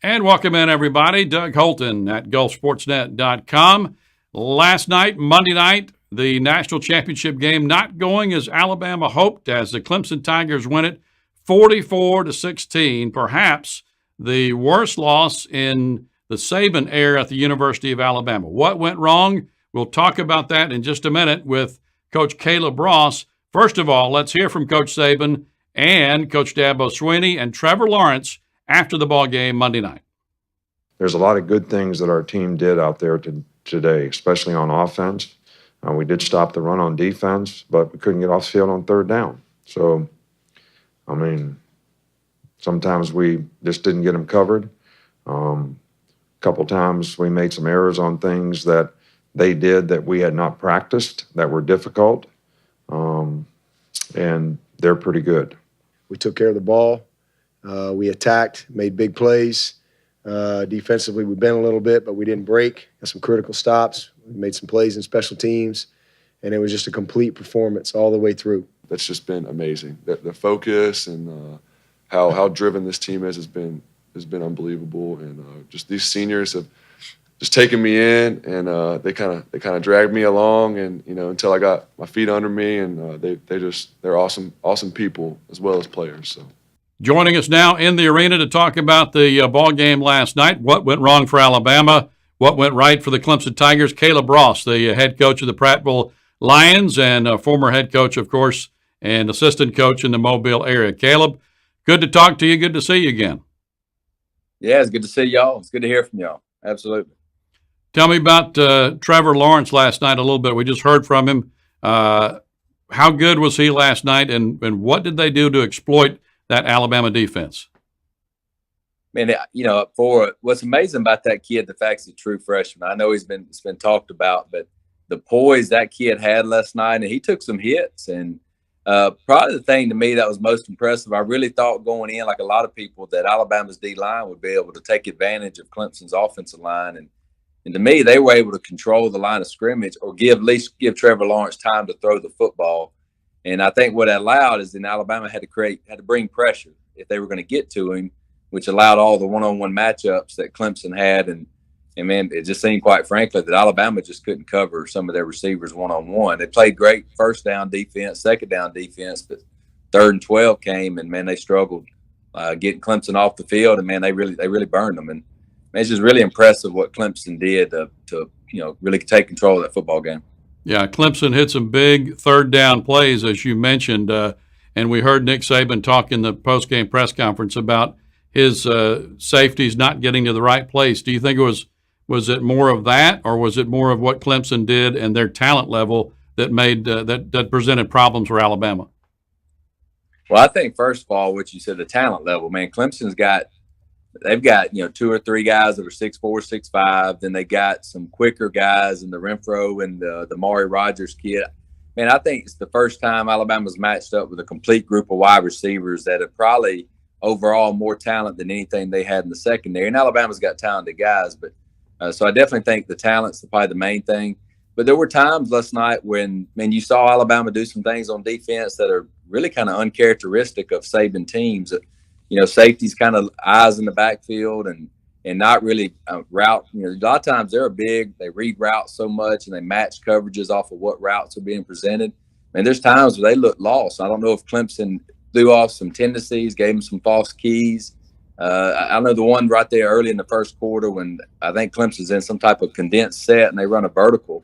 And welcome in, everybody. Doug Holton at GulfSportsNet.com. Last night, Monday night, the national championship game not going as Alabama hoped as the Clemson Tigers win it 44-16, perhaps the worst loss in the Saban era at the University of Alabama. What went wrong? We'll talk about that in just a minute with Coach Caleb Ross. First of all, let's hear from Coach Saban and Coach Dabo Swinney and Trevor Lawrence after the ball game Monday night. There's a lot of good things that our team did out there today, especially on offense. We did stop the run on defense, but we couldn't get off the field on third down. So, I mean, sometimes we just didn't get them covered. A couple times we made some errors on things that they did that we had not practiced that were difficult, and they're pretty good. We took care of the ball. We attacked, made big plays. Defensively, we bent a little bit, but we didn't break. Got some critical stops. We made some plays in special teams, and it was just a complete performance all the way through. That's just been amazing. The focus and how driven this team has been unbelievable. And just these seniors have just taken me in, and they kind of dragged me along, and until I got my feet under me, and they're awesome people as well as players. So. Joining us now in the arena to talk about the ball game last night, what went wrong for Alabama, what went right for the Clemson Tigers, Caleb Ross, the head coach of the Prattville Lions and former head coach, of course, and assistant coach in the Mobile area. Caleb, good to talk to you. Good to see you again. Yeah, it's good to see y'all. It's good to hear from y'all. Absolutely. Tell me about Trevor Lawrence last night a little bit. We just heard from him. How good was he last night, and what did they do to exploit that Alabama defense? Man, for what's amazing about that kid, the fact he's a true freshman. I know it's been talked about, but the poise that kid had last night, and he took some hits. And probably the thing to me that was most impressive, I really thought going in, like a lot of people, that Alabama's D-line would be able to take advantage of Clemson's offensive line. And to me, they were able to control the line of scrimmage or at least give Trevor Lawrence time to throw the football. And I think what that allowed is then Alabama had to bring pressure if they were going to get to him, which allowed all the one-on-one matchups that Clemson had. And man, it just seemed, quite frankly, that Alabama just couldn't cover some of their receivers one-on-one. They played great first down defense, second down defense, but 3rd and 12 came, and man, they struggled getting Clemson off the field. And man, they really burned them. And man, it's just really impressive what Clemson did to really take control of that football game. Yeah, Clemson hit some big third down plays, as you mentioned, and we heard Nick Saban talk in the post-game press conference about his safeties not getting to the right place. Do you think was it more of that, or was it more of what Clemson did and their talent level that made that presented problems for Alabama? Well, I think first of all, what you said, the talent level, man, they've got 2 or 3 guys that are 6'4", 6'5". Then they got some quicker guys in the Renfro and the Maury Rogers kid. Man, I think it's the first time Alabama's matched up with a complete group of wide receivers that have probably overall more talent than anything they had in the secondary. And Alabama's got talented guys, but so I definitely think the talent's probably the main thing. But there were times last night when, man, you saw Alabama do some things on defense that are really kind of uncharacteristic of Saban teams. Safeties kind of eyes in the backfield and not really route. A lot of times they read routes so much and they match coverages off of what routes are being presented. And there's times where they look lost. I don't know if Clemson threw off some tendencies, gave them some false keys. I know the one right there early in the first quarter when I think Clemson's in some type of condensed set and they run a vertical.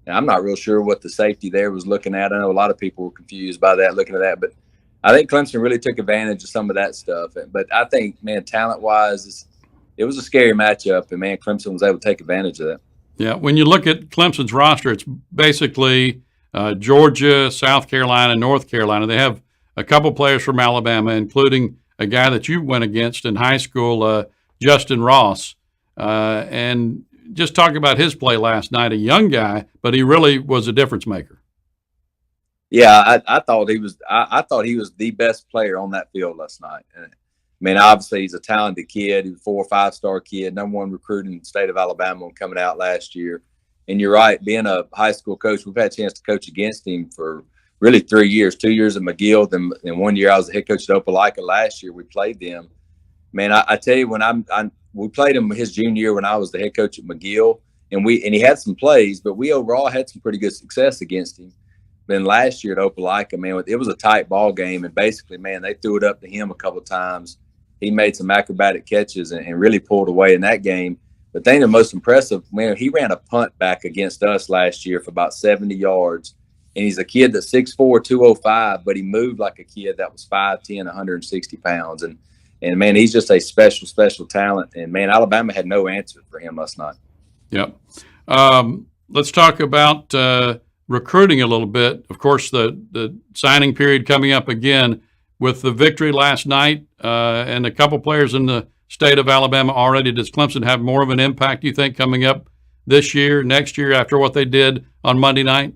And I'm not real sure what the safety there was looking at. I know a lot of people were confused by that, looking at that, but I think Clemson really took advantage of some of that stuff. But I think, man, talent-wise, it was a scary matchup, and, man, Clemson was able to take advantage of that. Yeah, when you look at Clemson's roster, it's basically Georgia, South Carolina, North Carolina. They have a couple players from Alabama, including a guy that you went against in high school, Justin Ross. And just talk about his play last night, a young guy, but he really was a difference maker. Yeah, I thought he was. I thought he was the best player on that field last night. And, I mean, obviously he's a talented kid. He's a 4 or 5 star kid, #1 recruit in the state of Alabama coming out last year. And you're right, being a high school coach, we've had a chance to coach against him for really 3 years. 2 years at McGill, then 1 year I was the head coach at Opelika. Last year we played them. Man, I tell you, when we played him his junior year when I was the head coach at McGill, and he had some plays, but we overall had some pretty good success against him. Then last year at Opelika, man, it was a tight ball game, and basically, man, they threw it up to him a couple of times. He made some acrobatic catches and really pulled away in that game. But the thing the most impressive, man, he ran a punt back against us last year for about 70 yards. And he's a kid that's 6'4", 205, but he moved like a kid that was 5'10", 160 pounds. And man, he's just a special, special talent. And, man, Alabama had no answer for him last night. Yep. Let's talk about recruiting a little bit. Of course, the signing period coming up again with the victory last night and a couple players in the state of Alabama already. Does Clemson have more of an impact, you think, coming up this year, next year, after what they did on Monday night?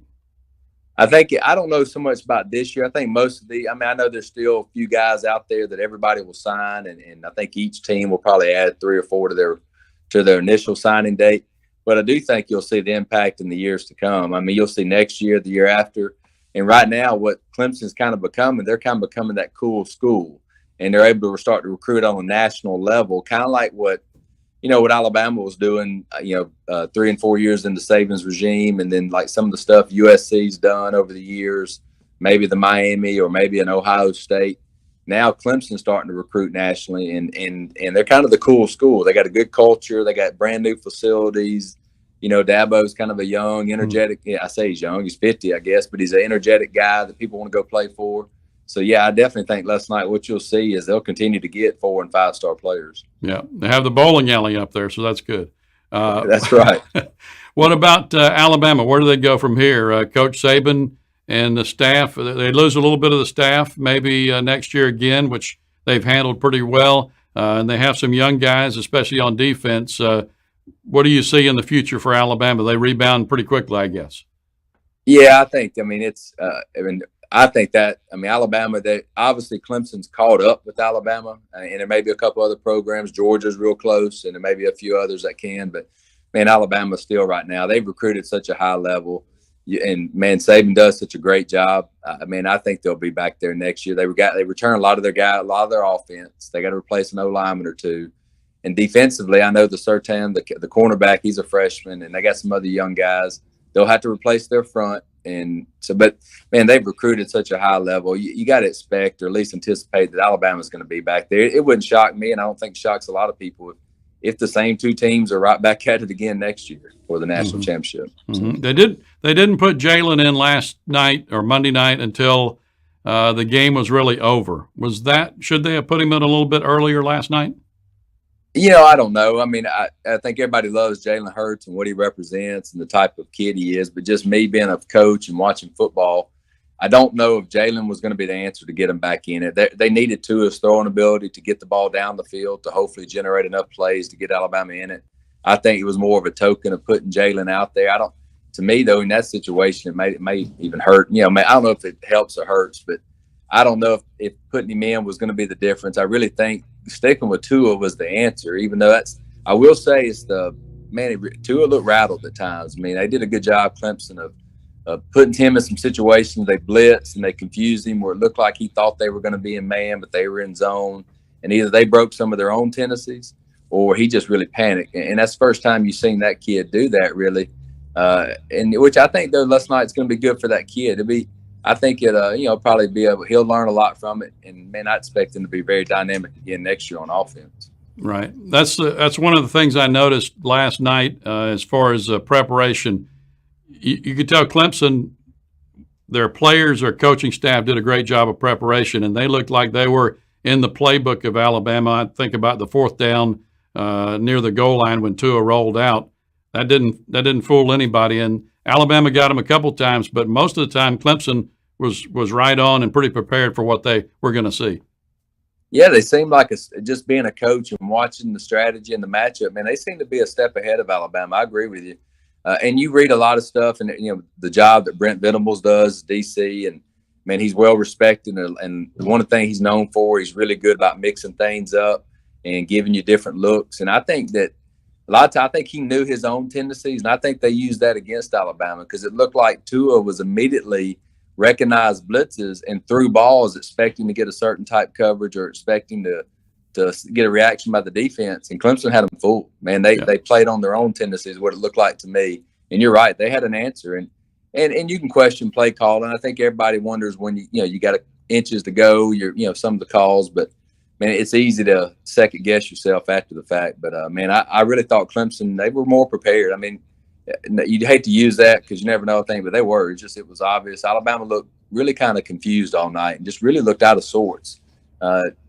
I don't know so much about this year. I think most of I know there's still a few guys out there that everybody will sign, and I think each team will probably add 3 or 4 to their initial signing date. But I do think you'll see the impact in the years to come. I mean, you'll see next year, the year after. And right now, what Clemson's kind of becoming, they're kind of becoming that cool school, and they're able to start to recruit on a national level, kind of like what Alabama was doing, 3 and 4 years into Saban's regime, and then like some of the stuff USC's done over the years, maybe the Miami or maybe an Ohio State. Now Clemson's starting to recruit nationally, and they're kind of the cool school. They got a good culture. They got brand new facilities. Dabo's kind of a young, energetic. Yeah, I say he's young. He's 50, I guess, but he's an energetic guy that people want to go play for. So, yeah, I definitely think last night what you'll see is they'll continue to get 4- and 5-star players. Yeah, they have the bowling alley up there, so that's good. That's right. What about Alabama? Where do they go from here? Coach Saban and the staff, they lose a little bit of the staff maybe next year again, which they've handled pretty well. And they have some young guys, especially on defense. What do you see in the future for Alabama? They rebound pretty quickly, I guess. Yeah, I think Alabama, obviously Clemson's caught up with Alabama, and there may be a couple other programs. Georgia's real close, and there may be a few others that can. But, man, Alabama still right now, they've recruited such a high level. And, man, Saban does such a great job. I think they'll be back there next year. They return a lot of their guys, a lot of their offense. They got to replace an O-lineman or two. And defensively, I know the Surtain, the cornerback, he's a freshman, and they got some other young guys. They'll have to replace their front. And so, but, man, they've recruited such a high level. You got to expect or at least anticipate that Alabama's going to be back there. It wouldn't shock me, and I don't think it shocks a lot of people if the same two teams are right back at it again next year for the national championship. Mm-hmm. They didn't put Jalen in last night or Monday night until the game was really over. Should they have put him in a little bit earlier last night? I don't know. I mean, I think everybody loves Jalen Hurts and what he represents and the type of kid he is. But just me being a coach and watching football, I don't know if Jalen was going to be the answer to get him back in it. They needed Tua's throwing ability to get the ball down the field to hopefully generate enough plays to get Alabama in it. I think it was more of a token of putting Jalen out there. To me, though, in that situation, it may even hurt. I don't know if it helps or hurts, but I don't know if putting him in was going to be the difference. I really think sticking with Tua was the answer, even though I will say Tua looked rattled at times. I mean, they did a good job, Clemson, of putting him in some situations. They blitzed and they confused him where it looked like he thought they were going to be in man, but they were in zone. And either they broke some of their own tendencies or he just really panicked. And that's the first time you've seen that kid do that, really. And which I think, though, last night's going to be good for that kid. I think probably he'll learn a lot from it, and man, I expect him to be very dynamic again next year on offense. Right. That's one of the things I noticed last night as far as preparation. You could tell Clemson, their players, their coaching staff did a great job of preparation, and they looked like they were in the playbook of Alabama. I think about the 4th down near the goal line when Tua rolled out. That didn't fool anybody, and Alabama got them a couple times, but most of the time Clemson was right on and pretty prepared for what they were going to see. Yeah, they seem like just being a coach and watching the strategy and the matchup, man, they seem to be a step ahead of Alabama. I agree with you. And you read a lot of stuff, and the job that Brent Venables does, DC, and man, he's well respected. And one of the things he's known for, he's really good about mixing things up and giving you different looks. And I think that a lot of times, I think he knew his own tendencies, and I think they used that against Alabama because it looked like Tua was immediately recognized blitzes and threw balls expecting to get a certain type coverage or expecting to get a reaction by the defense, and Clemson had them fooled. Man, they played on their own tendencies, what it looked like to me. And you're right, they had an answer, and you can question play call, and I think everybody wonders when you got inches to go, some of the calls, but man, it's easy to second guess yourself after the fact. But man, I really thought Clemson, they were more prepared. I mean, you'd hate to use that because you never know a thing, but they were. It was obvious. Alabama looked really kind of confused all night and just really looked out of sorts.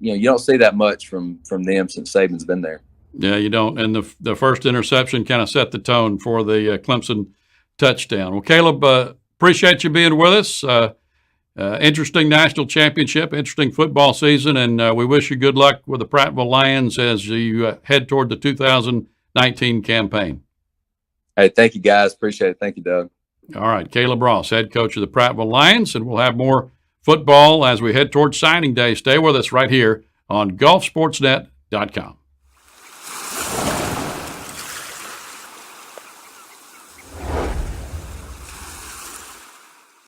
You don't see that much from them since Saban's been there. Yeah, you don't. And the first interception kind of set the tone for the Clemson touchdown. Well, Caleb, appreciate you being with us. Interesting national championship, interesting football season, and we wish you good luck with the Prattville Lions as you head toward the 2019 campaign. Hey, thank you, guys. Appreciate it. Thank you, Doug. All right, Caleb Ross, head coach of the Prattville Lions, and we'll have more football as we head towards signing day. Stay with us right here on golfsportsnet.com.